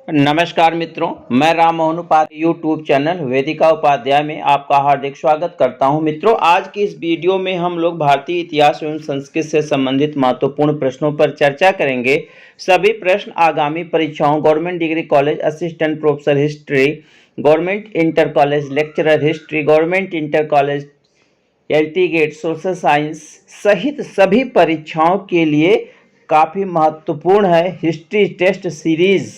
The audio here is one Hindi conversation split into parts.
नमस्कार मित्रों, मैं राम मोहन उपाध्याय यूट्यूब चैनल वेदिका उपाध्याय में आपका हार्दिक स्वागत करता हूं। मित्रों, आज की इस वीडियो में हम लोग भारतीय इतिहास एवं संस्कृत से संबंधित महत्वपूर्ण प्रश्नों पर चर्चा करेंगे। सभी प्रश्न आगामी परीक्षाओं government degree college assistant professor history, government inter college lecturer history, government inter college LT gate social science सहित सभी परीक्षाओं के लिए काफ़ी महत्वपूर्ण है। हिस्ट्री टेस्ट सीरीज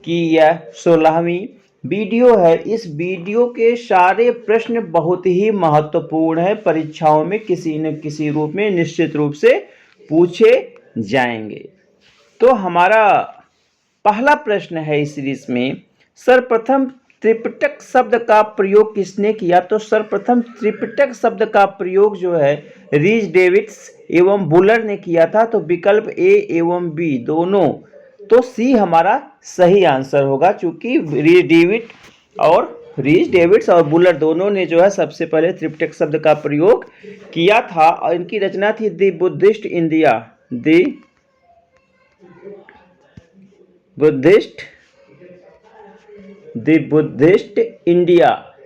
की यह 16वीं वीडियो है। इस वीडियो के सारे प्रश्न बहुत ही महत्वपूर्ण है, परीक्षाओं में किसी न किसी रूप में निश्चित रूप से पूछे जाएंगे। तो हमारा पहला प्रश्न है इस सीरीज में, सर्वप्रथम त्रिपिटक शब्द का प्रयोग किसने किया? तो सर्वप्रथम त्रिपिटक शब्द का प्रयोग जो है रीज डेविड्स एवं बुलर ने किया था। तो विकल्प ए एवं बी दोनों, तो सी हमारा सही आंसर होगा, क्योंकि रीज डेविड्स और बुलर दोनों ने जो है सबसे पहले त्रिपिटक शब्द का प्रयोग किया था। और इनकी रचना थी the Buddhist India,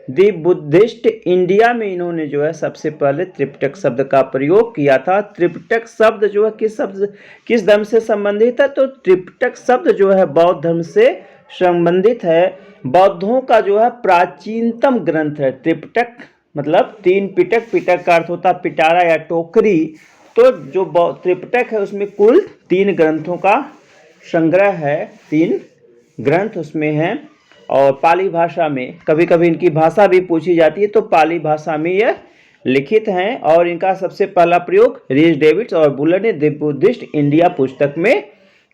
the Buddhist India में इन्होंने जो है सबसे पहले त्रिपिटक शब्द का प्रयोग किया था। त्रिपिटक शब्द जो है किस धर्म से संबंधित है? तो त्रिपिटक शब्द जो है बौद्ध धर्म से संबंधित है। बौद्धों का जो है प्राचीनतम ग्रंथ है त्रिपिटक, मतलब तीन पिटक, पिटक का अर्थ होता है पिटारा या टोकरी। तो जो त्रिपिटक है उसमें कुल 3 ग्रंथों का संग्रह है, 3 ग्रंथ उसमें हैं। और पाली भाषा में, कभी कभी इनकी भाषा भी पूछी जाती है, तो पाली भाषा में यह लिखित हैं। और इनका सबसे पहला प्रयोग रीज डेविड्स और बुलर ने द बुद्धिस्ट इंडिया पुस्तक में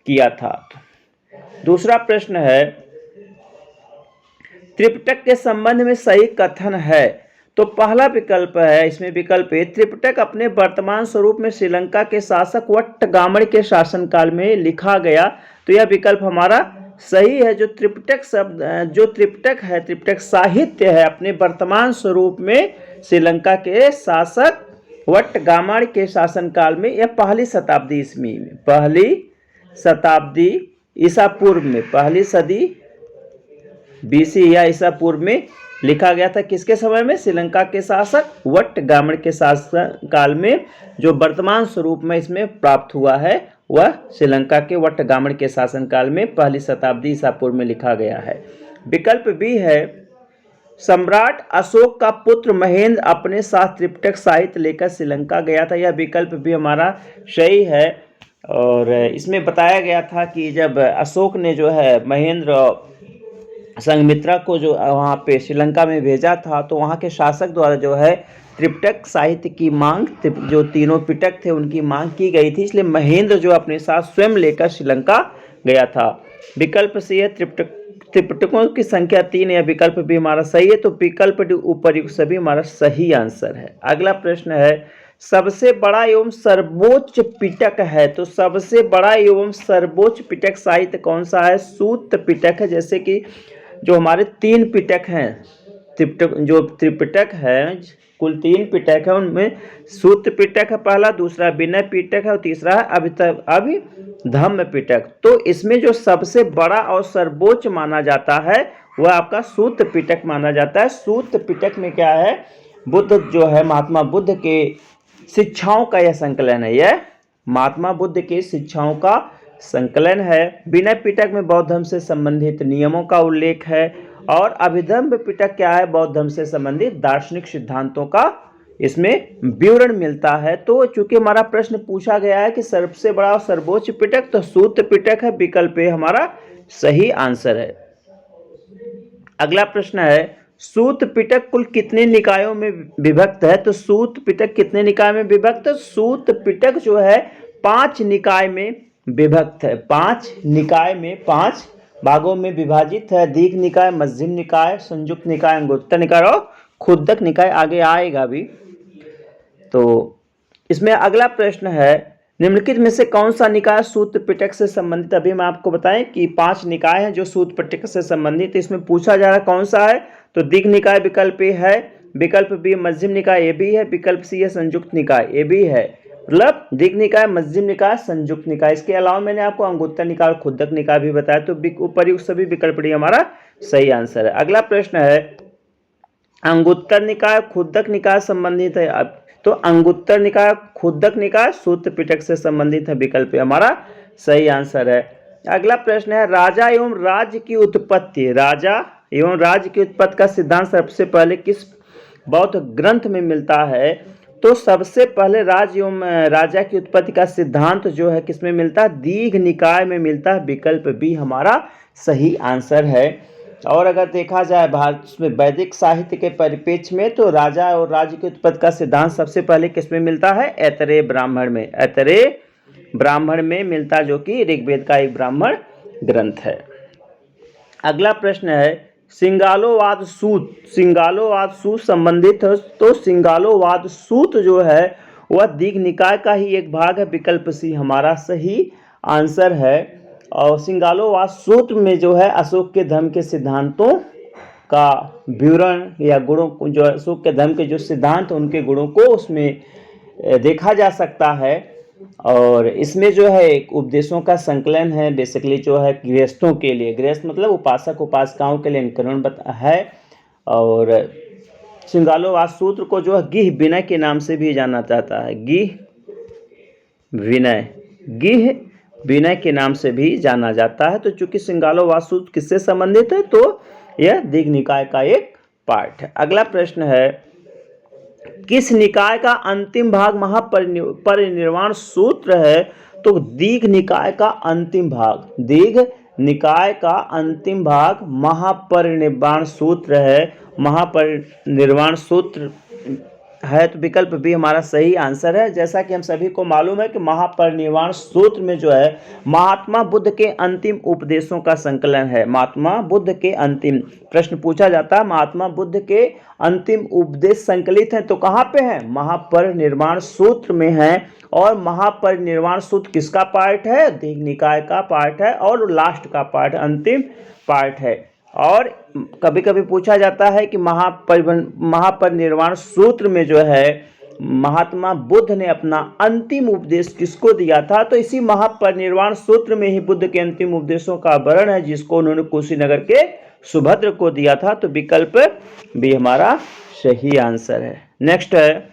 किया था। दूसरा प्रश्न है, त्रिपिटक के संबंध में सही कथन है? तो पहला विकल्प है, इसमें विकल्प ए, त्रिपिटक अपने वर्तमान स्वरूप में श्रीलंका के शासक वट्टगामण के शासनकाल में लिखा गया। तो यह विकल्प हमारा सही है। जो त्रिपिटक है, त्रिपिटक साहित्य है, अपने वर्तमान स्वरूप में श्रीलंका के शासक वट्टगामण के शासनकाल में, यह पहली शताब्दी ईस्वी में, पहली शताब्दी ईसा पूर्व में, पहली सदी बीसी या ईसा पूर्व में लिखा गया था। किसके समय में? श्रीलंका के शासक वट्टगामण के शासन काल में। जो वर्तमान स्वरूप में इसमें प्राप्त हुआ है वह श्रीलंका के वट्टगामण के शासनकाल में पहली शताब्दी ईसा पूर्व में लिखा गया है। विकल्प बी है, सम्राट अशोक का पुत्र महेंद्र अपने साथ त्रिपिटक साहित्य लेकर श्रीलंका गया था। यह विकल्प भी हमारा सही है। और इसमें बताया गया था कि जब अशोक ने जो है महेंद्र संघमित्रा को जो वहाँ पे श्रीलंका में भेजा था, तो वहाँ के शासक द्वारा जो है त्रिपिटक साहित्य की मांग, जो तीनों पिटक थे उनकी मांग की गई थी, इसलिए महेंद्र जो अपने साथ स्वयं लेकर श्रीलंका गया था। विकल्प सी है, त्रिपिटकों की संख्या 3, यह विकल्प भी हमारा सही है। तो विकल्प डी उपर्युक्त सभी हमारा सही आंसर है। अगला प्रश्न है, सबसे बड़ा एवं सर्वोच्च पिटक है? तो सबसे बड़ा एवं सर्वोच्च पिटक साहित्य कौन सा है? सूत पिटक है। जैसे कि जो हमारे 3 पिटक हैं, त्रिपिटक है, कुल 3 पिटक है, उनमें सूत पिटक है पहला, दूसरा विनय पिटक है और तीसरा है अभिधम्म पिटक। तो इसमें जो सबसे बड़ा और सर्वोच्च माना जाता है वह आपका सूत पिटक माना जाता है। सूत पिटक में क्या है? बुद्ध जो है, महात्मा बुद्ध के शिक्षाओं का यह संकलन है, यह महात्मा बुद्ध के शिक्षाओं का संकलन है। विनय पिटक में बौद्ध धर्म से संबंधित नियमों का उल्लेख है। और अभिधम्म पिटक क्या है? बौद्ध धर्म से संबंधित दार्शनिक सिद्धांतों का इसमें विवरण मिलता है। तो चूंकि हमारा प्रश्न पूछा गया है कि सबसे बड़ा और सर्वोच्च पिटक, तो सूत पिटक है, विकल्प ए हमारा सही आंसर है। अगला प्रश्न है, सूत पिटक कुल कितने निकायों में विभक्त है? तो सूत पिटक कितने निकाय में विभक्त? सूत पिटक जो है 5 निकाय में विभक्त है। 5 निकाय में 5 भागों में विभाजित है। दीघ निकाय, मध्यम निकाय, संयुक्त निकाय, अंगुत्तर निकाय और खुद्दक निकाय, आगे आएगा भी। तो इसमें अगला प्रश्न है, निम्नलिखित में से कौन सा निकाय सूत पिटक से संबंधित? अभी मैं आपको बताएं कि 5 निकाय हैं जो सूत पिटक से संबंधित। इसमें पूछा जा रहा है कौन सा है? तो दीघ निकाय विकल्प ए है, विकल्प बी मध्यम निकाय ए भी है, विकल्प सी है संयुक्त निकाय ए भी है। मतलब दीघ निकाय, मध्यम निकाय, संयुक्त निकाय। इसके अलावा मैंने आपको अंगुत्तर निकाय और खुद्दक निकाय भी बताया। तो उपर्युक्त सभी विकल्प डी हमारा सही आंसर है। अगला प्रश्न है, अंगुत्तर निकाय खुद्दक निकाय संबंधित है। अब तो अंगुत्तर निकाय खुद्दक निकाय सूत्र पिटक से संबंधित है, विकल्प हमारा सही आंसर है। अगला प्रश्न है, राजा एवं राज्य की उत्पत्ति, राजा एवं राज्य की उत्पत्ति का सिद्धांत सबसे पहले किस बौद्ध ग्रंथ में मिलता है? तो सबसे पहले राज्य एवं राजा की उत्पत्ति का सिद्धांत जो है किसमें मिलता है? दीघ निकाय में मिलता है, विकल्प बी हमारा सही आंसर है। और अगर देखा जाए भारत में वैदिक साहित्य के परिप्रेक्ष्य में, तो राजा और राज्य की उत्पत्ति का सिद्धांत सबसे पहले किसमें मिलता है? ऐतरेय ब्राह्मण में, ऐतरेय ब्राह्मण में मिलता, जो कि ऋग्वेद का एक ब्राह्मण ग्रंथ है। अगला प्रश्न है, सिंगालोवाद सूत, सिंगालोवाद सूत संबंधित है। तो सिंगालोवाद सूत जो है वह दीघ निकाय का ही एक भाग है, विकल्प सी हमारा सही आंसर है। और सिंगालोवाद सूत्र में जो है अशोक के धर्म के सिद्धांतों का विवरण या गुणों, जो अशोक के धर्म के जो सिद्धांत उनके गुणों को उसमें देखा जा सकता है। और इसमें जो है एक उपदेशों का संकलन है, बेसिकली जो है गृहस्थों के लिए, गृहस्थ मतलब उपासक उपासिकाओं के लिए अनुकरण है। और सिंगालोवाद सूत्र को जो है गिह विनय के नाम से भी जाना जाता है, गिह विनय, गिह विनय के नाम से भी जाना जाता है। तो चूंकि सिंगालोवाद सूत्र किससे संबंधित है, तो यह दीघ निकाय का एक पार्ट है। अगला प्रश्न है, किस निकाय का अंतिम भाग महापरिनिर्वाण सूत्र है? तो दीघ निकाय का अंतिम भाग, दीघ निकाय का अंतिम भाग महापरिनिर्वाण सूत्र है, महापरिनिर्वाण सूत्र है। तो विकल्प भी हमारा सही आंसर है। जैसा कि हम सभी को मालूम है कि महापरिनिर्वाण सूत्र में जो है महात्मा बुद्ध के अंतिम उपदेशों का संकलन है। महात्मा बुद्ध के अंतिम, प्रश्न पूछा जाता है महात्मा बुद्ध के अंतिम उपदेश संकलित हैं, तो कहाँ पे हैं? महापरिनिर्वाण सूत्र में है। और महापरिनिर्वाण सूत्र किसका पार्ट है? दीघ निकाय का पार्ट है और लास्ट का पार्ट, अंतिम पार्ट है। और कभी कभी पूछा जाता है कि महापरिनिर्वाण सूत्र में जो है महात्मा बुद्ध ने अपना अंतिम उपदेश किसको दिया था? तो इसी महापरिनिर्वाण सूत्र में ही बुद्ध के अंतिम उपदेशों का वर्णन है, जिसको उन्होंने कुशीनगर के सुभद्र को दिया था। तो विकल्प भी हमारा सही आंसर है। नेक्स्ट है,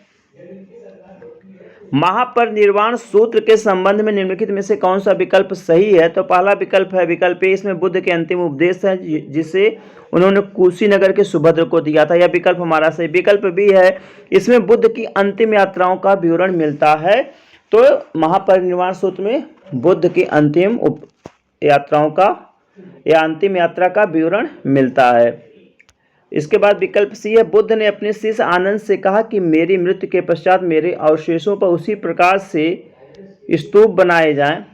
महापरिनिर्वाण सूत्र के संबंध में निम्नलिखित में से कौन सा विकल्प सही है? तो पहला विकल्प है विकल्प ए, इसमें बुद्ध के अंतिम उपदेश है जिसे उन्होंने कुशीनगर के सुभद्र को दिया था, यह विकल्प हमारा सही। विकल्प बी है, इसमें बुद्ध की अंतिम यात्राओं का विवरण मिलता है। तो महापरिनिर्वाण सूत्र में बुद्ध की अंतिम यात्राओं का या अंतिम यात्रा का विवरण मिलता है। इसके बाद विकल्प सी है, बुद्ध ने अपने शिष्य आनंद से कहा कि मेरी मृत्यु के पश्चात मेरे अवशेषों पर उसी प्रकार से स्तूप बनाए जाएं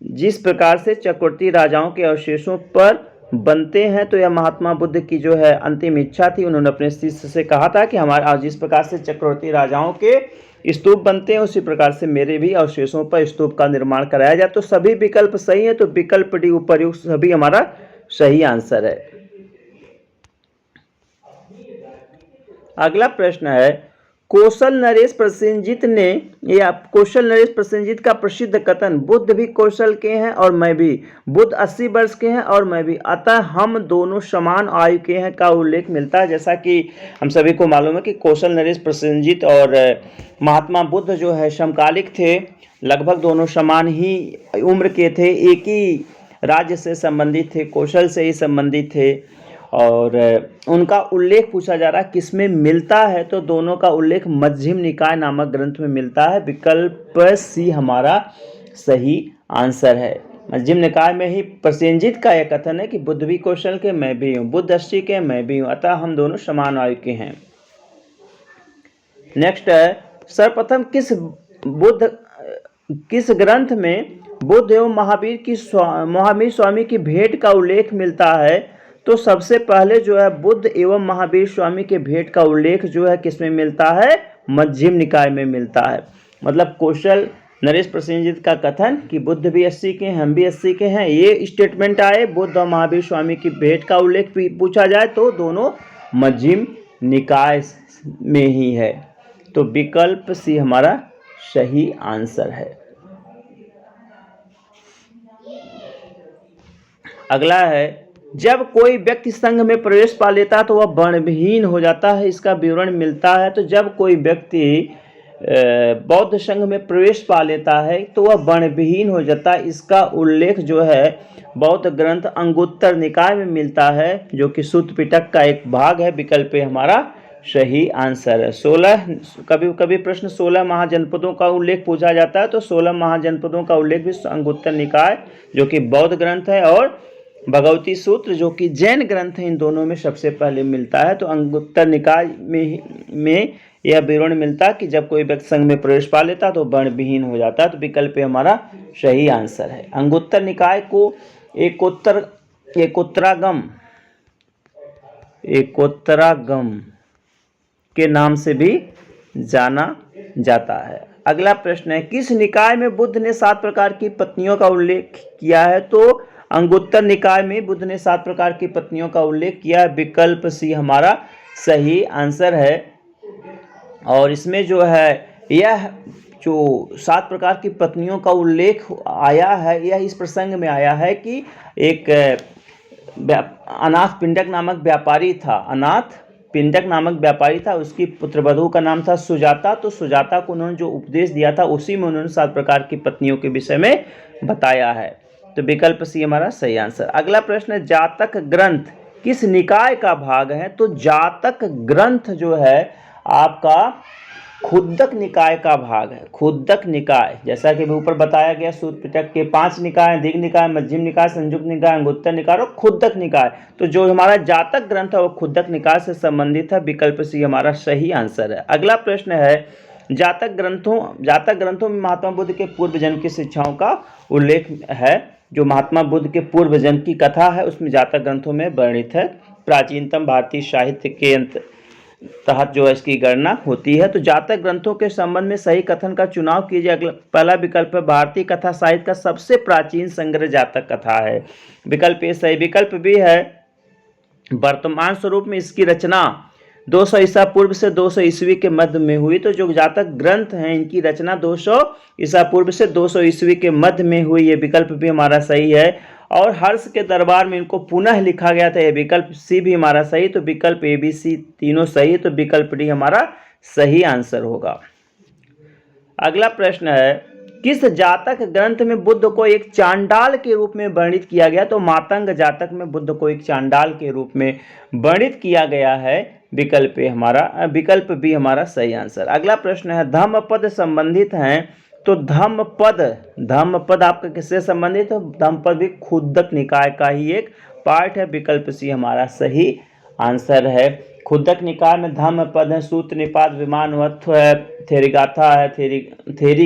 जिस प्रकार से चक्रवर्ती राजाओं के अवशेषों पर बनते हैं। तो यह महात्मा बुद्ध की जो है अंतिम इच्छा थी। उन्होंने अपने शिष्य से कहा था कि हमारे जिस प्रकार से चक्रवर्ती राजाओं के स्तूप बनते हैं उसी प्रकार से मेरे भी अवशेषों पर स्तूप का निर्माण कराया जाए। तो सभी विकल्प सही है। तो विकल्प डी उपर्युक्त सभी हमारा सही आंसर है। अगला प्रश्न है, कौशल नरेश प्रसेनजित ने, या कौशल नरेश प्रसेनजित का प्रसिद्ध कथन, बुद्ध भी कौशल के हैं और मैं भी, बुद्ध 80 वर्ष के हैं और मैं भी, अतः हम दोनों समान आयु के हैं, का उल्लेख मिलता है। जैसा कि हम सभी को मालूम है कि कौशल नरेश प्रसेनजित और महात्मा बुद्ध जो है समकालिक थे, लगभग दोनों समान ही उम्र के थे, एक ही राज्य से संबंधित थे, कौशल से ही संबंधित थे। और उनका उल्लेख पूछा जा रहा है किसमें मिलता है? तो दोनों का उल्लेख मध्यम निकाय नामक ग्रंथ में मिलता है। विकल्प सी हमारा सही आंसर है। मध्यम निकाय में ही प्रसेनजित का यह कथन है कि बुद्ध भी कौशल के, मैं भी हूँ, बुद्ध 80 के, मैं भी हूँ, अतः हम दोनों समान आयु के हैं। नेक्स्ट है, सर्वप्रथम किस ग्रंथ में बुद्ध एवं महावीर स्वामी की भेंट का उल्लेख मिलता है? तो सबसे पहले जो है बुद्ध एवं महावीर स्वामी के भेंट का उल्लेख जो है किसमें मिलता है? मध्यम निकाय में मिलता है। मतलब कौशल नरेश प्रसेनजित का कथन कि बुद्ध भी 80 के हैं, हम भी 80 के हैं, ये स्टेटमेंट आए, बुद्ध और महावीर स्वामी की भेंट का उल्लेख पूछा जाए तो दोनों मध्यम निकाय में ही है। तो विकल्प सी हमारा सही आंसर है। अगला है, जब कोई व्यक्ति संघ में प्रवेश पा लेता है तो वह वर्णविहीन हो जाता है, इसका विवरण मिलता है। तो जब कोई व्यक्ति बौद्ध संघ में प्रवेश पा लेता है तो वह वर्णविहीन हो जाता है, इसका उल्लेख जो है बौद्ध ग्रंथ अंगुत्तर निकाय में मिलता है, जो कि सूत्र पिटक का एक भाग है। विकल्प हमारा सही आंसर है। 16 कभी कभी प्रश्न 16 महाजनपदों का उल्लेख पूछा जाता है, तो 16 महाजनपदों का उल्लेख भी अंगुत्तर निकाय जो कि बौद्ध ग्रंथ है और भगवती सूत्र जो कि जैन ग्रंथ है, इन दोनों में सबसे पहले मिलता है। तो अंगुत्तर निकाय में यह विवरण मिलता है कि जब कोई व्यक्ति संघ में प्रवेश पा लेता तो वर्णविहीन हो जाता है। तो विकल्प हमारा सही आंसर है। अंगुत्तर निकाय को एकोत्तरागम के नाम से भी जाना जाता है। अगला प्रश्न है, किस निकाय में बुद्ध ने 7 प्रकार की पत्नियों का उल्लेख किया है? तो अंगुत्तर निकाय में बुद्ध ने 7 प्रकार की पत्नियों का उल्लेख किया है। विकल्प सी हमारा सही आंसर है। और इसमें जो है यह जो 7 प्रकार की पत्नियों का उल्लेख आया है, यह इस प्रसंग में आया है कि एक अनाथ पिंडक नामक व्यापारी था, उसकी पुत्रवधू का नाम था सुजाता। तो सुजाता को उन्होंने जो उपदेश दिया था उसी में उन्होंने 7 प्रकार की पत्नियों के विषय में बताया है। तो विकल्प सी हमारा सही आंसर। अगला प्रश्न है, जातक ग्रंथ किस निकाय का भाग है? तो जातक ग्रंथ जो है आपका खुद्दक निकाय का भाग है। खुद्दक निकाय, जैसा कि ऊपर बताया गया, सूत्र पिटक के 5 निकाय, दीर्घ निकाय, मध्यम निकाय, संयुक्त निकाय, अंगुत्तर निकाय और खुद्दक निकाय। तो जो हमारा जातक ग्रंथ है वो खुद्दक निकाय से संबंधित है। विकल्प सी हमारा सही आंसर है। अगला प्रश्न है, जातक ग्रंथों में महात्मा बुद्ध के पूर्व जन्म की शिक्षाओं का उल्लेख है। जो महात्मा बुद्ध के पूर्व जन्म की कथा है उसमें जातक ग्रंथों में वर्णित है। प्राचीनतम भारतीय साहित्य के तहत जो है इसकी गणना होती है। तो जातक ग्रंथों के संबंध में सही कथन का चुनाव कीजिए। पहला विकल्प है, भारतीय कथा साहित्य का सबसे प्राचीन संग्रह जातक कथा है। विकल्प ए सही। विकल्प बी है, वर्तमान स्वरूप में इसकी रचना 200 ईसा पूर्व से 200 ईस्वी के मध्य में हुई। तो जो जातक ग्रंथ हैं इनकी रचना 200 ईसा पूर्व से 200 ईस्वी के मध्य में हुई। ये विकल्प भी हमारा सही है। और हर्ष के दरबार में इनको पुनः लिखा गया था। ये विकल्प सी भी हमारा सही। तो विकल्प ए बी सी तीनों सही। तो विकल्प डी हमारा सही आंसर होगा। अगला प्रश्न है, किस जातक ग्रंथ में बुद्ध को एक चांडाल के रूप में वर्णित किया गया? तो मातंग जातक में बुद्ध को एक चांडाल के रूप में वर्णित किया गया है। विकल्प बी हमारा सही आंसर। अगला प्रश्न है, धम्मपद संबंधित हैं। तो धम्मपद आपका किससे संबंधित है? धम्मपद भी खुद्दक निकाय का ही एक पार्ट है। विकल्प सी हमारा सही आंसर है। खुद्दक निकाय में धम्मपद है, सूत्र निपात, विमानवत्व है, थेरी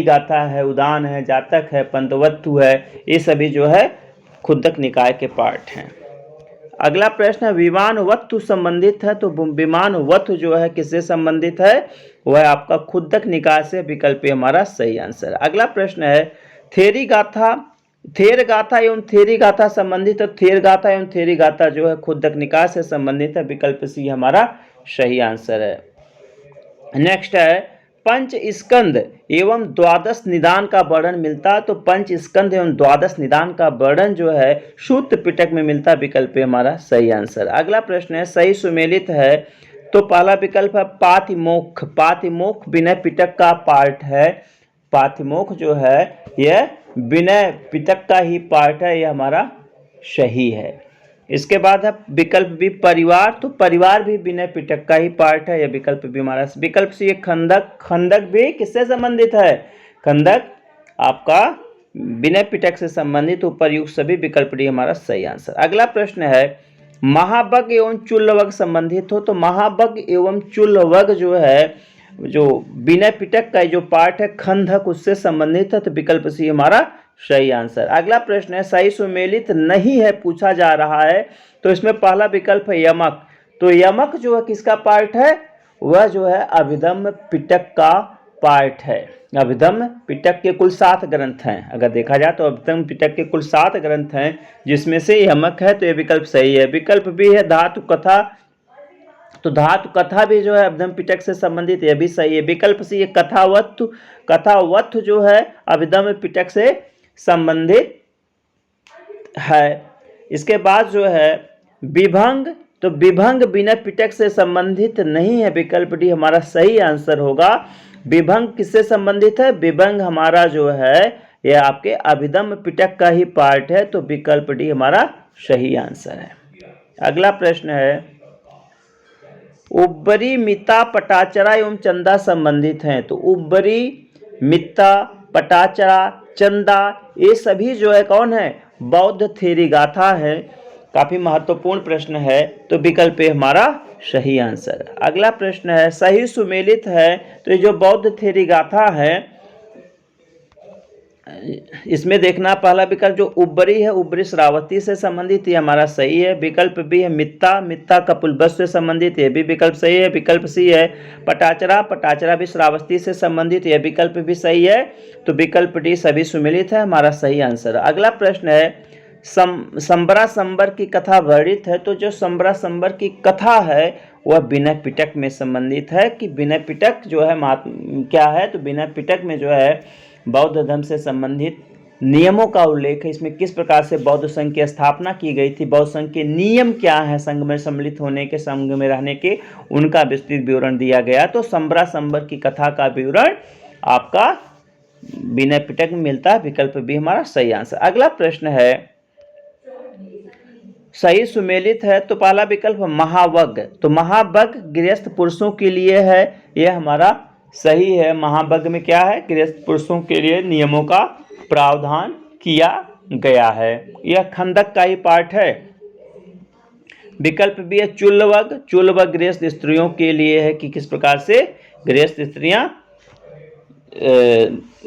गाथा है, उदान है, जातक है, पंतवत्व है। ये सभी जो है खुद्दक निकाय के पार्ट हैं। अगला प्रश्न है, विमानवत्व संबंधित है। तो विमानवत्व जो है किससे संबंधित है? वह आपका खुद्दक निकाय से। विकल्प हमारा सही आंसर। अगला प्रश्न है, थेर गाथा एवं थेरी गाथा संबंधित है। थेर गाथा एवं थेरी गाथा जो है खुद्दक निकाय से संबंधित है। विकल्प सी हमारा सही आंसर है। नेक्स्ट है, पंच स्कंद एवं द्वादश निदान का वर्णन मिलता है। तो पंच स्कंद एवं द्वादश निदान का वर्णन जो है सूत्र पिटक में मिलता है। विकल्प हमारा सही आंसर। अगला प्रश्न है, सही सुमेलित है। तो पहला विकल्प है पातिमोक्ष विनय पिटक का पार्ट है। पातिमोक्ष जो है यह विनय पिटक का ही पार्ट है। यह हमारा सही है। इसके बाद है विकल्प बी परिवार। तो परिवार भी विनय पिटक का ही पार्ट है। यह विकल्प भी हमारा। विकल्प सी खंदक भी किससे संबंधित है? खंदक आपका विनय पिटक से संबंधित। उपर्युक्त सभी विकल्प डी हमारा सही आंसर। अगला प्रश्न है, महाबग एवं चुल्लवग संबंधित हो। तो महाबग एवं चुल्लवग जो है, जो विनय पिटक का जो पार्ट है खंदक, उससे संबंधित है। तो विकल्प सी हमारा सही आंसर। अगला प्रश्न है, सही सुमेलित नहीं है पूछा जा रहा है। तो इसमें पहला विकल्प है यमक। तो यमक जो है किसका पार्ट है? वह जो है अभिधम्म पिटक का पार्ट है। अभिधम्म पिटक के कुल 7 ग्रंथ हैं। अगर देखा जाए तो अभिधम्म पिटक के कुल 7 ग्रंथ हैं जिसमें से यमक है। तो यह विकल्प सही है। विकल्प भी है धातु कथा। तो धातु कथा भी जो है अभिधम पिटक से संबंधित, यह भी सही है। विकल्प सी, ये कथावत्थ जो है अभिधम पिटक से संबंधित है। इसके बाद जो है विभंग, तो विभंग विनय पिटक से संबंधित नहीं है, विकल्प डी हमारा सही आंसर होगा। विभंग किससे संबंधित है? विभंग हमारा जो है यह आपके अभिधम पिटक का ही पार्ट है, तो विकल्प डी हमारा सही आंसर है। अगला प्रश्न है, उब्बरी, मिता, पटाचरा एवं चंदा संबंधित हैं। तो उब्बरी, मिता, पटाचरा, चंदा ये सभी जो है कौन है? बौद्ध थेरी गाथा है। काफी महत्वपूर्ण प्रश्न है, तो विकल्प ए हमारा सही आंसर है। अगला प्रश्न है, सही सुमेलित है। तो ये जो बौद्ध थेरी गाथा है इसमें देखना पहला विकल्प जो उब्बरी है, उब्बरी श्रावस्ती से संबंधित, ये हमारा सही है। विकल्प बी है मित्ता, मित्ता कपिलवस्तु से संबंधित, ये भी विकल्प सही है। विकल्प सी है पटाचरा, पटाचरा भी श्रावस्ती से संबंधित, यह विकल्प भी सही है। तो विकल्प डी सभी सुमेलित है, हमारा सही आंसर। अगला प्रश्न है, संबरा संबर की कथा वर्णित है। तो जो संबरा संबर की कथा है वह विनय पिटक में संबंधित है, कि विनय पिटक जो है क्या है? तो विनय पिटक में जो है बौद्ध धर्म से संबंधित नियमों का उल्लेख है। इसमें किस प्रकार से बौद्ध संघ की स्थापना की गई थी, बौद्ध संघ के नियम क्या है, संघ में सम्मिलित होने के, संघ में रहने के, उनका विस्तृत विवरण दिया गया। तो संबरा संबर की कथा का विवरण आपका विनय पिटक में मिलता है, विकल्प भी हमारा सही आंसर। अगला प्रश्न है, सही सुमेलित है। तो पहला विकल्प महावग, तो महावग गृहस्थ पुरुषों के लिए है, यह हमारा सही है। महावग में क्या है? गृहस्थ पुरुषों के लिए नियमों का प्रावधान किया गया है, यह खंडक का ही पार्ट है। विकल्प भी है चुल्लवग, चुल्लवग गृहस्थ स्त्रियों के लिए है, कि किस प्रकार से गृहस्थ स्त्रियां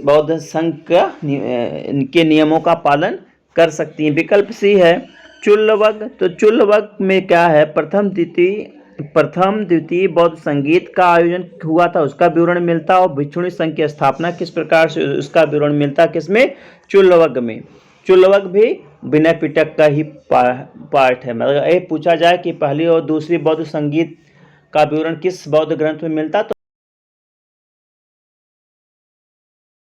बौद्ध संघ के नियमों का पालन कर सकती हैं। विकल्प सी है चुल्लवग, तो चुल्लवग में क्या है? प्रथम द्वितीय बौद्ध संगीत का आयोजन हुआ था, उसका विवरण मिलता है। और भिक्षुणी संघ की स्थापना किस प्रकार से, उसका विवरण मिलता है किसमें? चुल्लवग में। चुल्लवग भी विनय पिटक का ही पार्ट है। मतलब ये पूछा जाए कि पहली और दूसरी बौद्ध संगीत का विवरण किस बौद्ध ग्रंथ में मिलता, तो